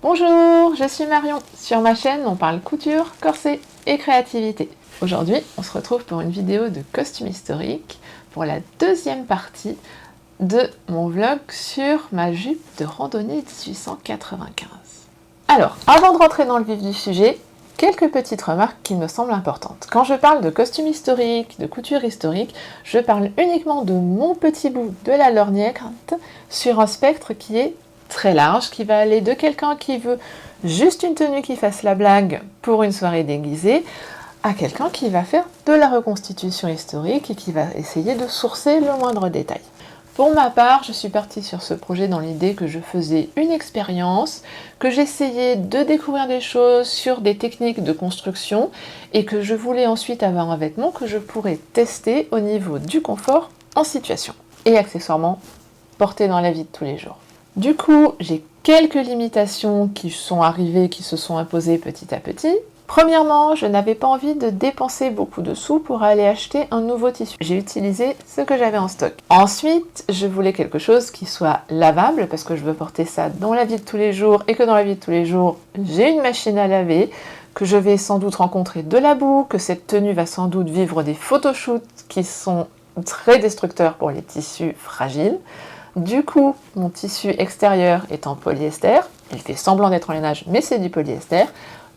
Bonjour, je suis Marion. Sur ma chaîne, on parle couture, corset et créativité. Aujourd'hui, on se retrouve pour une vidéo de costume historique pour la deuxième partie de mon vlog sur ma jupe de randonnée 1895. Alors, avant de rentrer dans le vif du sujet, quelques petites remarques qui me semblent importantes. Quand je parle de costume historique, de couture historique, je parle uniquement de mon petit bout de la lorgnette sur un spectre qui est très large, qui va aller de quelqu'un qui veut juste une tenue qui fasse la blague pour une soirée déguisée, à quelqu'un qui va faire de la reconstitution historique et qui va essayer de sourcer le moindre détail. Pour ma part, je suis partie sur ce projet dans l'idée que je faisais une expérience, que j'essayais de découvrir des choses sur des techniques de construction et que je voulais ensuite avoir un vêtement que je pourrais tester au niveau du confort en situation et accessoirement porter dans la vie de tous les jours. Du coup, j'ai quelques limitations qui sont arrivées, qui se sont imposées petit à petit. Premièrement, je n'avais pas envie de dépenser beaucoup de sous pour aller acheter un nouveau tissu. J'ai utilisé ce que j'avais en stock. Ensuite, je voulais quelque chose qui soit lavable parce que je veux porter ça dans la vie de tous les jours et que dans la vie de tous les jours, j'ai une machine à laver, que je vais sans doute rencontrer de la boue, que cette tenue va sans doute vivre des photoshoots qui sont très destructeurs pour les tissus fragiles. Du coup, mon tissu extérieur est en polyester. Il fait semblant d'être en lainage, mais c'est du polyester.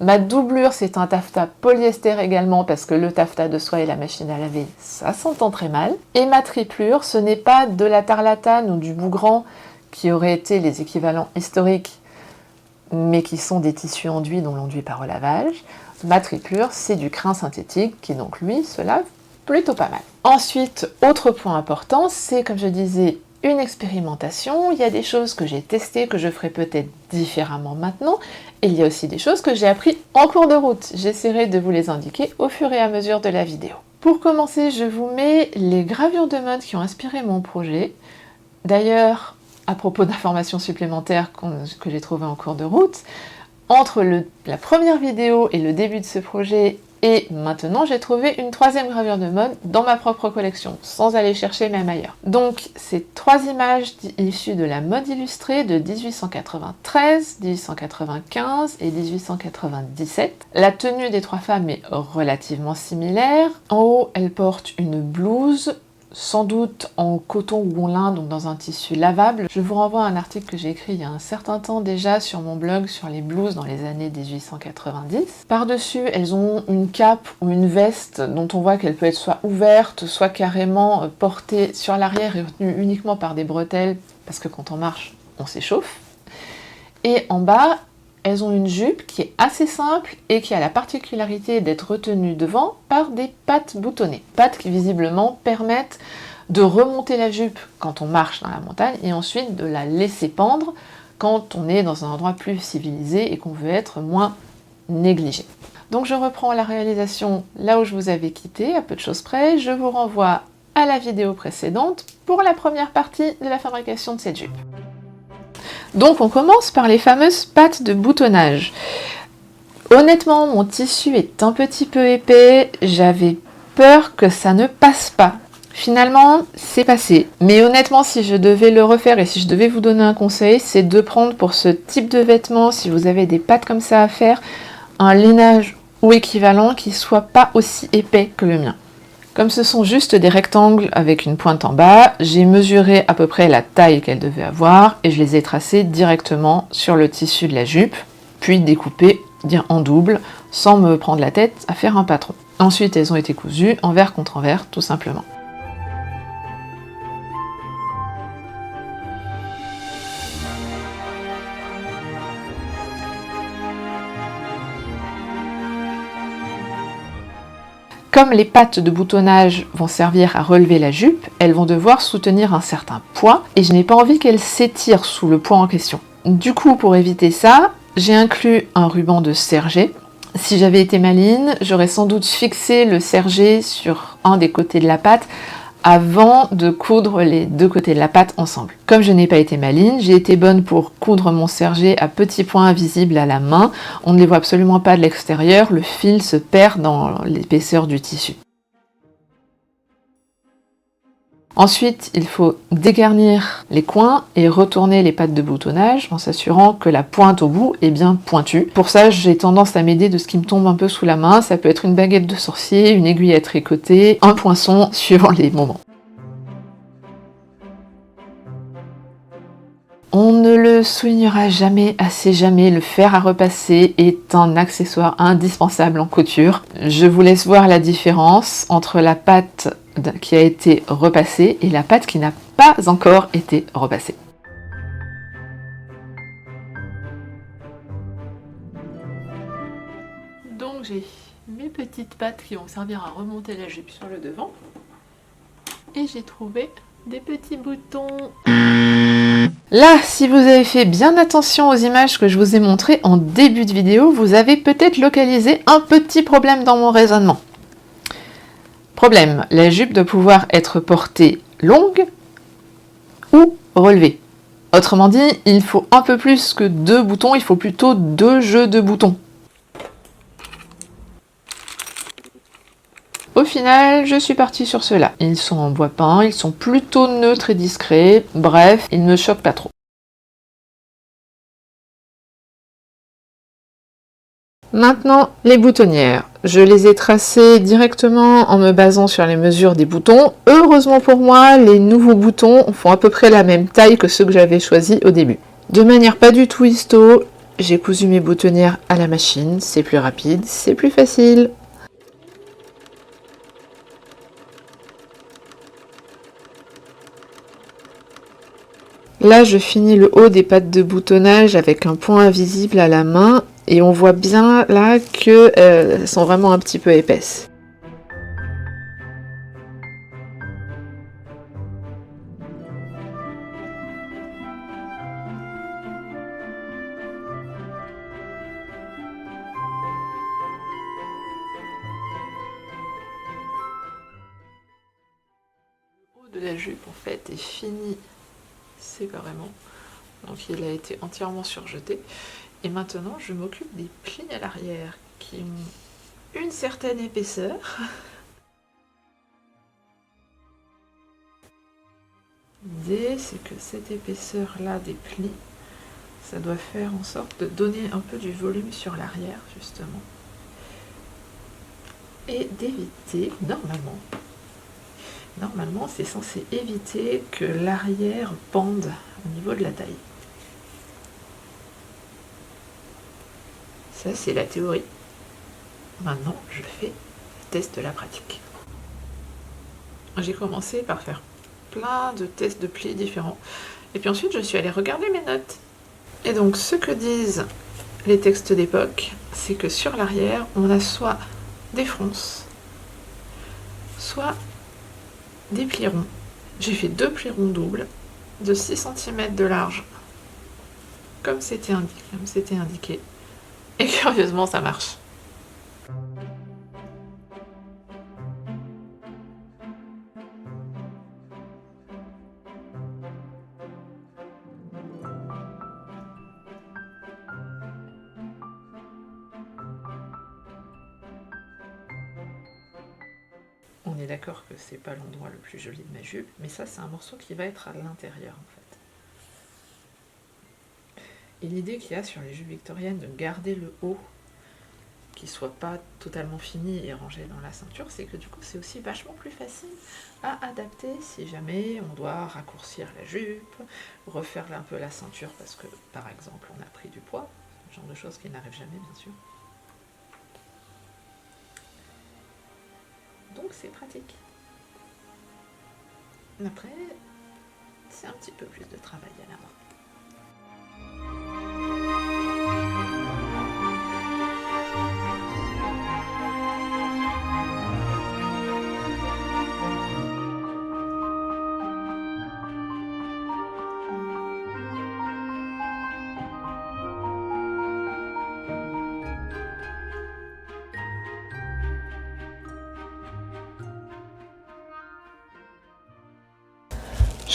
Ma doublure, c'est un taffetas polyester également, parce que le taffetas de soie et la machine à laver, ça s'entend très mal. Et ma triplure, ce n'est pas de la tarlatane ou du bougrant, qui auraient été les équivalents historiques, mais qui sont des tissus enduits dont l'enduit par relavage. Ma triplure, c'est du crin synthétique, qui donc, lui, se lave plutôt pas mal. Ensuite, autre point important, c'est, comme je disais, une expérimentation. Il y a des choses que j'ai testées, que je ferai peut-être différemment maintenant, et il y a aussi des choses que j'ai appris en cours de route. J'essaierai de vous les indiquer au fur et à mesure de la vidéo. Pour commencer, je vous mets les gravures de mode qui ont inspiré mon projet. D'ailleurs, à propos d'informations supplémentaires que j'ai trouvées en cours de route, entre la première vidéo et le début de ce projet, et maintenant, j'ai trouvé une troisième gravure de mode dans ma propre collection, sans aller chercher même ailleurs. Donc, ces trois images issues de la mode illustrée de 1893, 1895 et 1897. La tenue des trois femmes est relativement similaire. En haut, elles portent une blouse, sans doute en coton ou en lin, donc dans un tissu lavable. Je vous renvoie à un article que j'ai écrit il y a un certain temps déjà sur mon blog sur les blouses dans les années 1890. Par-dessus, elles ont une cape ou une veste dont on voit qu'elle peut être soit ouverte, soit carrément portée sur l'arrière et retenue uniquement par des bretelles, parce que quand on marche, on s'échauffe. Et en bas, elles ont une jupe qui est assez simple et qui a la particularité d'être retenue devant par des pattes boutonnées. Pattes qui visiblement permettent de remonter la jupe quand on marche dans la montagne et ensuite de la laisser pendre quand on est dans un endroit plus civilisé et qu'on veut être moins négligé. Donc je reprends la réalisation là où je vous avais quitté, à peu de choses près. Je vous renvoie à la vidéo précédente pour la première partie de la fabrication de cette jupe. Donc on commence par les fameuses pattes de boutonnage. Honnêtement, mon tissu est un petit peu épais, j'avais peur que ça ne passe pas. Finalement, c'est passé. Mais honnêtement, si je devais le refaire et si je devais vous donner un conseil, c'est de prendre pour ce type de vêtements, si vous avez des pattes comme ça à faire, un lainage ou équivalent qui soit pas aussi épais que le mien. Comme ce sont juste des rectangles avec une pointe en bas, j'ai mesuré à peu près la taille qu'elles devaient avoir et je les ai tracées directement sur le tissu de la jupe, puis découpées en double, sans me prendre la tête à faire un patron. Ensuite, elles ont été cousues envers contre envers, tout simplement. Comme les pattes de boutonnage vont servir à relever la jupe, elles vont devoir soutenir un certain poids et je n'ai pas envie qu'elles s'étirent sous le poids en question. Du coup, pour éviter ça, j'ai inclus un ruban de serger. Si j'avais été maligne, j'aurais sans doute fixé le serger sur un des côtés de la patte avant de coudre les deux côtés de la patte ensemble. Comme je n'ai pas été maligne, j'ai été bonne pour coudre mon serger à petits points visibles à la main. On ne les voit absolument pas de l'extérieur, le fil se perd dans l'épaisseur du tissu. Ensuite, il faut dégarnir les coins et retourner les pattes de boutonnage en s'assurant que la pointe au bout est bien pointue. Pour ça, j'ai tendance à m'aider de ce qui me tombe un peu sous la main. Ça peut être une baguette de sorcier, une aiguille à tricoter, un poinçon, suivant les moments. On ne le soulignera jamais, assez jamais, le fer à repasser est un accessoire indispensable en couture. Je vous laisse voir la différence entre la pâte qui a été repassée et la pâte qui n'a pas encore été repassée. Donc j'ai mes petites pattes qui vont servir à remonter la jupe sur le devant. Et j'ai trouvé des petits boutons. Là, si vous avez fait bien attention aux images que je vous ai montrées en début de vidéo, vous avez peut-être localisé un petit problème dans mon raisonnement. Problème, la jupe doit pouvoir être portée longue ou relevée. Autrement dit, il faut un peu plus que 2 boutons, il faut plutôt 2 jeux de boutons. Au final, je suis partie sur ceux-là. Ils sont en bois peint, ils sont plutôt neutres et discrets, bref, ils ne choquent pas trop. Maintenant, les boutonnières. Je les ai tracées directement en me basant sur les mesures des boutons. Heureusement pour moi, les nouveaux boutons font à peu près la même taille que ceux que j'avais choisis au début. De manière pas du tout histo, j'ai cousu mes boutonnières à la machine. C'est plus rapide, c'est plus facile. Là, je finis le haut des pattes de boutonnage avec un point invisible à la main et on voit bien là qu'elles sont vraiment un petit peu épaisses. Le haut de la jupe en fait est fini séparément, donc il a été entièrement surjeté. Et maintenant, je m'occupe des plis à l'arrière qui ont une certaine épaisseur. L'idée, c'est que cette épaisseur-là des plis, ça doit faire en sorte de donner un peu du volume sur l'arrière, justement. Et d'éviter, normalement, c'est censé éviter que l'arrière pende au niveau de la taille. Ça, c'est la théorie. Maintenant, je fais le test de la pratique. J'ai commencé par faire plein de tests de plis différents. Et puis ensuite, je suis allée regarder mes notes. Et donc, ce que disent les textes d'époque, c'est que sur l'arrière, on a soit des fronces, soit des plis ronds. J'ai fait 2 plis ronds doubles de 6 cm de large, comme c'était indiqué. Et curieusement, ça marche. On est d'accord que c'est pas l'endroit le plus joli de ma jupe, mais ça, c'est un morceau qui va être à l'intérieur, en fait. Et l'idée qu'il y a sur les jupes victoriennes de garder le haut qui soit pas totalement fini et rangé dans la ceinture, c'est que du coup c'est aussi vachement plus facile à adapter si jamais on doit raccourcir la jupe, refaire un peu la ceinture parce que par exemple on a pris du poids, ce genre de choses qui n'arrivent jamais bien sûr. Donc c'est pratique. Après, c'est un petit peu plus de travail à la main.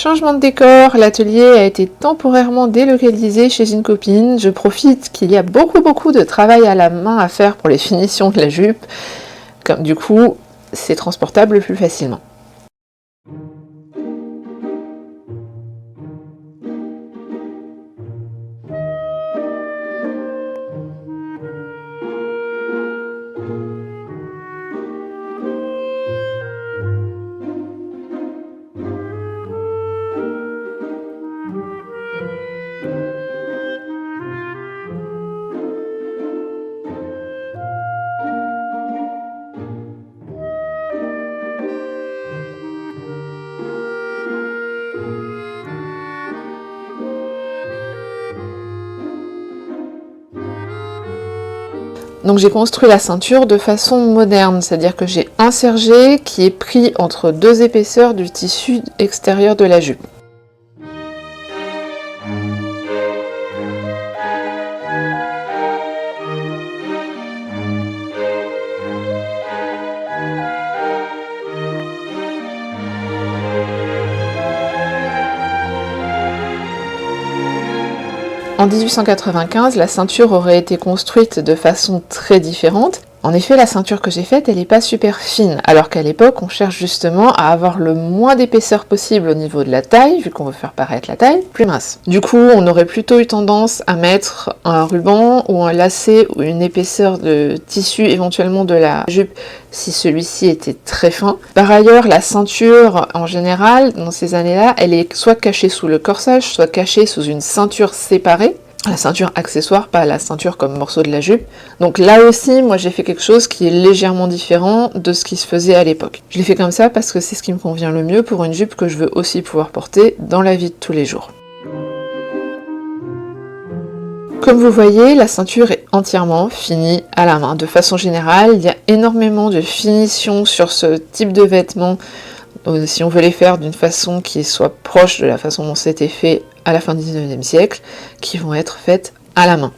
Changement de décor, l'atelier a été temporairement délocalisé chez une copine. Je profite qu'il y a beaucoup de travail à la main à faire pour les finitions de la jupe. Du coup, c'est transportable plus facilement. Donc j'ai construit la ceinture de façon moderne, c'est-à-dire que j'ai un serré qui est pris entre deux épaisseurs du tissu extérieur de la jupe. En 1895, la ceinture aurait été construite de façon très différente. En effet, la ceinture que j'ai faite, elle n'est pas super fine, alors qu'à l'époque, on cherche justement à avoir le moins d'épaisseur possible au niveau de la taille, vu qu'on veut faire paraître la taille plus mince. Du coup, on aurait plutôt eu tendance à mettre un ruban ou un lacet ou une épaisseur de tissu éventuellement de la jupe si celui-ci était très fin. Par ailleurs, la ceinture, en général, dans ces années-là, elle est soit cachée sous le corsage, soit cachée sous une ceinture séparée. La ceinture accessoire, pas la ceinture comme morceau de la jupe. Donc là aussi, moi j'ai fait quelque chose qui est légèrement différent de ce qui se faisait à l'époque. Je l'ai fait comme ça parce que c'est ce qui me convient le mieux pour une jupe que je veux aussi pouvoir porter dans la vie de tous les jours. Comme vous voyez, la ceinture est entièrement finie à la main. De façon générale, il y a énormément de finitions sur ce type de vêtements. Si on veut les faire d'une façon qui soit proche de la façon dont c'était fait à la fin du 19e siècle, qui vont être faites à la main.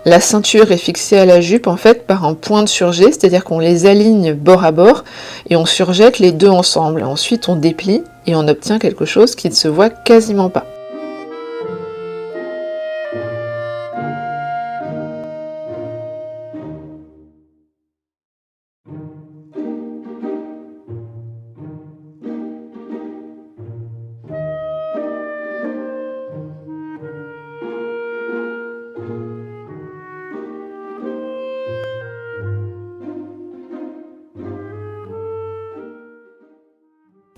La ceinture est fixée à la jupe en fait par un point de surjet, c'est-à-dire qu'on les aligne bord à bord et on surjette les deux ensemble. Ensuite on déplie et on obtient quelque chose qui ne se voit quasiment pas.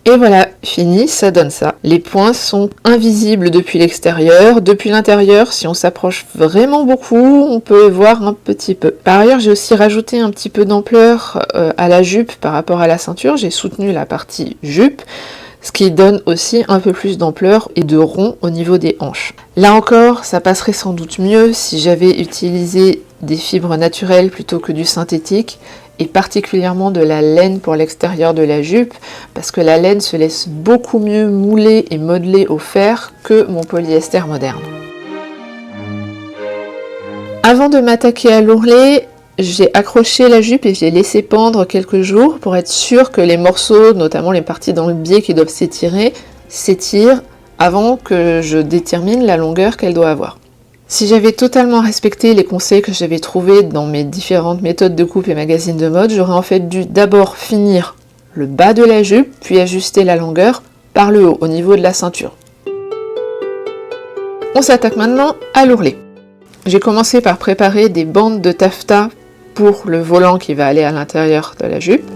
Et voilà, fini, ça donne ça. Les points sont invisibles depuis l'extérieur. Depuis l'intérieur, si on s'approche vraiment beaucoup, on peut voir un petit peu. Par ailleurs, j'ai aussi rajouté un petit peu d'ampleur à la jupe par rapport à la ceinture. J'ai soutenu la partie jupe, ce qui donne aussi un peu plus d'ampleur et de rond au niveau des hanches. Là encore, ça passerait sans doute mieux si j'avais utilisé des fibres naturelles plutôt que du synthétique, et particulièrement de la laine pour l'extérieur de la jupe, parce que la laine se laisse beaucoup mieux mouler et modeler au fer que mon polyester moderne. Avant de m'attaquer à l'ourlet, j'ai accroché la jupe et j'ai laissé pendre quelques jours pour être sûr que les morceaux, notamment les parties dans le biais qui doivent s'étirer, s'étirent avant que je détermine la longueur qu'elle doit avoir. Si j'avais totalement respecté les conseils que j'avais trouvés dans mes différentes méthodes de coupe et magazines de mode, j'aurais en fait dû d'abord finir le bas de la jupe, puis ajuster la longueur par le haut, au niveau de la ceinture. On s'attaque maintenant à l'ourlet. J'ai commencé par préparer des bandes de taffetas pour le volant qui va aller à l'intérieur de la jupe.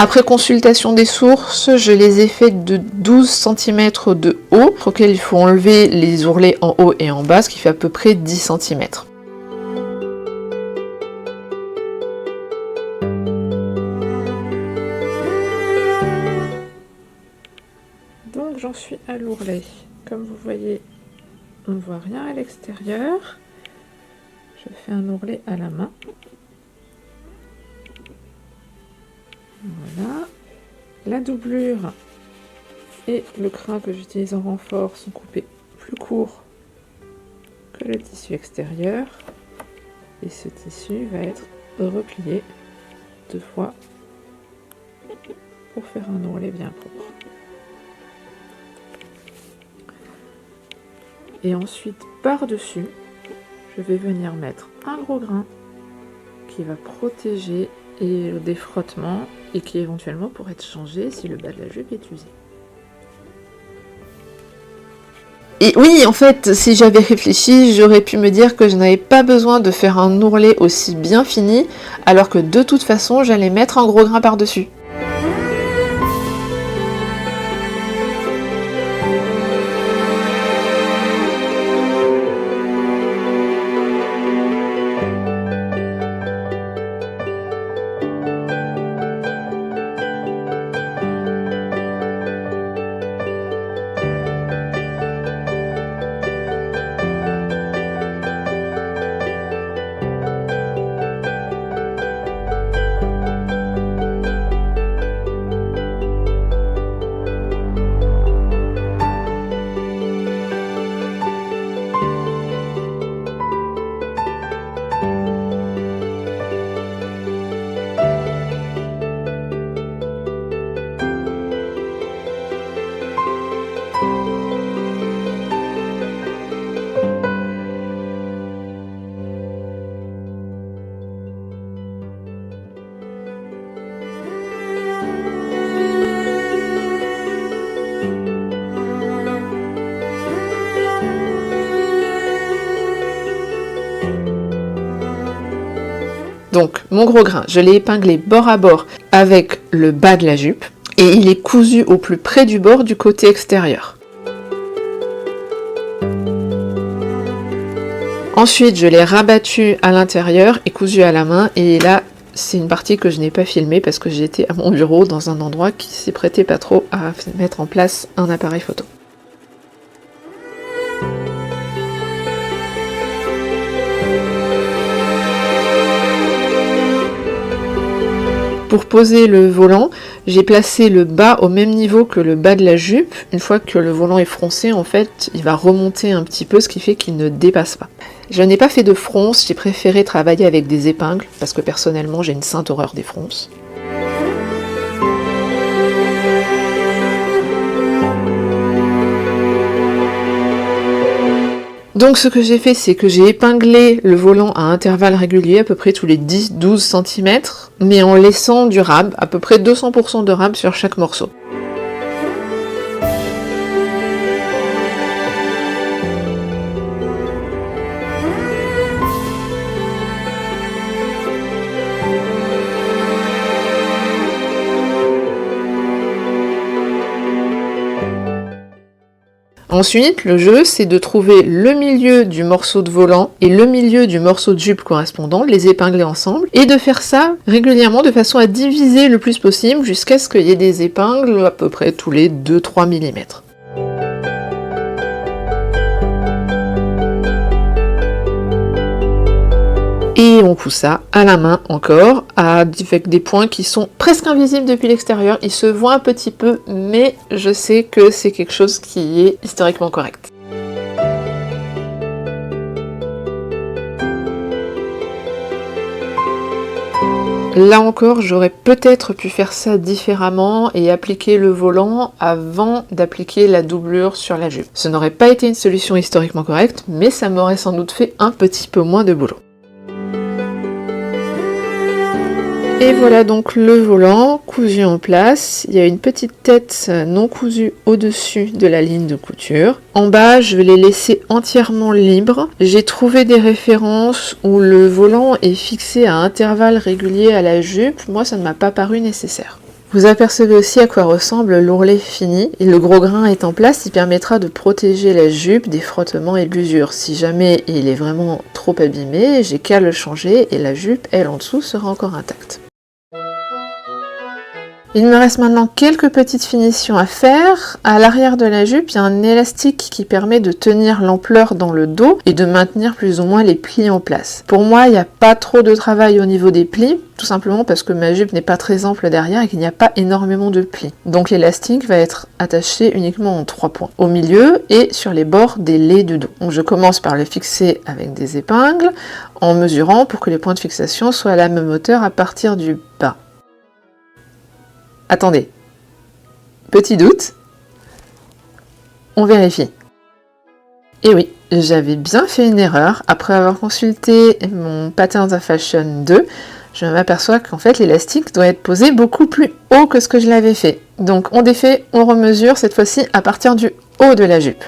Après consultation des sources, je les ai faites de 12 cm de haut, auquel il faut enlever les ourlets en haut et en bas, ce qui fait à peu près 10 cm. Donc j'en suis à l'ourlet. Comme vous voyez, on ne voit rien à l'extérieur. Je fais un ourlet à la main. Voilà. La doublure et le crin que j'utilise en renfort sont coupés plus courts que le tissu extérieur. Et ce tissu va être replié 2 fois pour faire un ourlet bien propre. Et ensuite, par-dessus, je vais venir mettre un gros grain qui va protéger des frottements et qui éventuellement pourrait être changé si le bas de la jupe est usé. Et oui, en fait, si j'avais réfléchi, j'aurais pu me dire que je n'avais pas besoin de faire un ourlet aussi bien fini, alors que de toute façon, j'allais mettre un gros grain par-dessus. Donc mon gros grain, je l'ai épinglé bord à bord avec le bas de la jupe et il est cousu au plus près du bord du côté extérieur. Ensuite, je l'ai rabattu à l'intérieur et cousu à la main et là, c'est une partie que je n'ai pas filmée parce que j'étais à mon bureau dans un endroit qui s'y prêtait pas trop à mettre en place un appareil photo. Pour poser le volant, j'ai placé le bas au même niveau que le bas de la jupe. Une fois que le volant est froncé, en fait, il va remonter un petit peu, ce qui fait qu'il ne dépasse pas. Je n'ai pas fait de fronce, j'ai préféré travailler avec des épingles, parce que personnellement, j'ai une sainte horreur des fronces. Donc ce que j'ai fait, c'est que j'ai épinglé le volant à intervalles réguliers, à peu près tous les 10-12 cm, mais en laissant du rab, à peu près 200% de rab sur chaque morceau. Ensuite, le jeu, c'est de trouver le milieu du morceau de volant et le milieu du morceau de jupe correspondant, les épingler ensemble, et de faire ça régulièrement de façon à diviser le plus possible jusqu'à ce qu'il y ait des épingles à peu près tous les 2-3 mm. Et on coud ça à la main encore, avec des points qui sont presque invisibles depuis l'extérieur. Ils se voient un petit peu, mais je sais que c'est quelque chose qui est historiquement correct. Là encore, j'aurais peut-être pu faire ça différemment et appliquer le volant avant d'appliquer la doublure sur la jupe. Ce n'aurait pas été une solution historiquement correcte, mais ça m'aurait sans doute fait un petit peu moins de boulot. Et voilà donc le volant cousu en place. Il y a une petite tête non cousue au-dessus de la ligne de couture. En bas, je vais les laisser entièrement libres. J'ai trouvé des références où le volant est fixé à intervalles réguliers à la jupe. Moi, ça ne m'a pas paru nécessaire. Vous apercevez aussi à quoi ressemble l'ourlet fini. Et le gros grain est en place, il permettra de protéger la jupe des frottements et de l'usure. Si jamais il est vraiment trop abîmé, j'ai qu'à le changer et la jupe, elle en dessous, sera encore intacte. Il me reste maintenant quelques petites finitions à faire. À l'arrière de la jupe, il y a un élastique qui permet de tenir l'ampleur dans le dos et de maintenir plus ou moins les plis en place. Pour moi, il n'y a pas trop de travail au niveau des plis, tout simplement parce que ma jupe n'est pas très ample derrière et qu'il n'y a pas énormément de plis. Donc l'élastique va être attaché uniquement en 3 points, au milieu et sur les bords des laies du dos. Donc je commence par le fixer avec des épingles, en mesurant pour que les points de fixation soient à la même hauteur à partir du bas. Attendez, petit doute, on vérifie. Et oui, j'avais bien fait une erreur. Après avoir consulté mon Patterns of Fashion 2, je m'aperçois qu'en fait l'élastique doit être posé beaucoup plus haut que ce que je l'avais fait. Donc on défait, on remesure cette fois-ci à partir du haut de la jupe.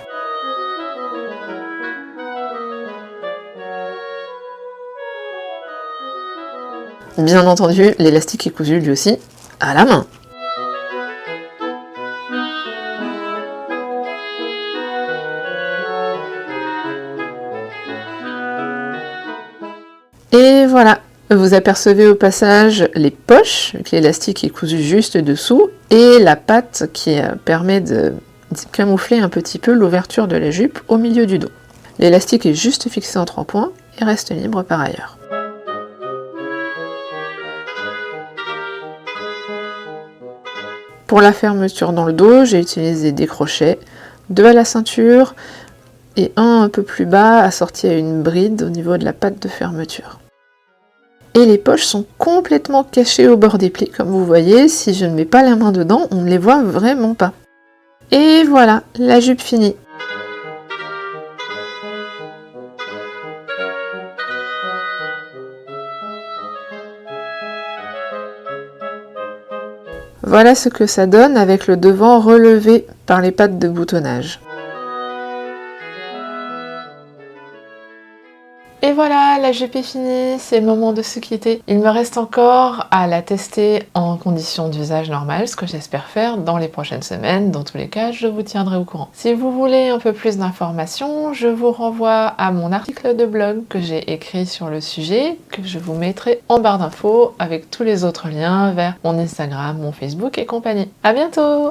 Bien entendu, l'élastique est cousu lui aussi à la main. Et voilà, vous apercevez au passage les poches, avec l'élastique est cousu juste dessous, et la patte qui permet de camoufler un petit peu l'ouverture de la jupe au milieu du dos. L'élastique est juste fixé en 3 points et reste libre par ailleurs. Pour la fermeture dans le dos, j'ai utilisé des crochets, 2 à la ceinture et un peu plus bas assorti à une bride au niveau de la patte de fermeture. Et les poches sont complètement cachées au bord des plis, comme vous voyez, si je ne mets pas la main dedans, on ne les voit vraiment pas. Et voilà, la jupe finie. Voilà ce que ça donne avec le devant relevé par les pattes de boutonnage. Et voilà, la jupe est finie, c'est le moment de se quitter. Il me reste encore à la tester en conditions d'usage normales, ce que j'espère faire dans les prochaines semaines. Dans tous les cas, je vous tiendrai au courant. Si vous voulez un peu plus d'informations, je vous renvoie à mon article de blog que j'ai écrit sur le sujet, que je vous mettrai en barre d'infos avec tous les autres liens vers mon Instagram, mon Facebook et compagnie. À bientôt!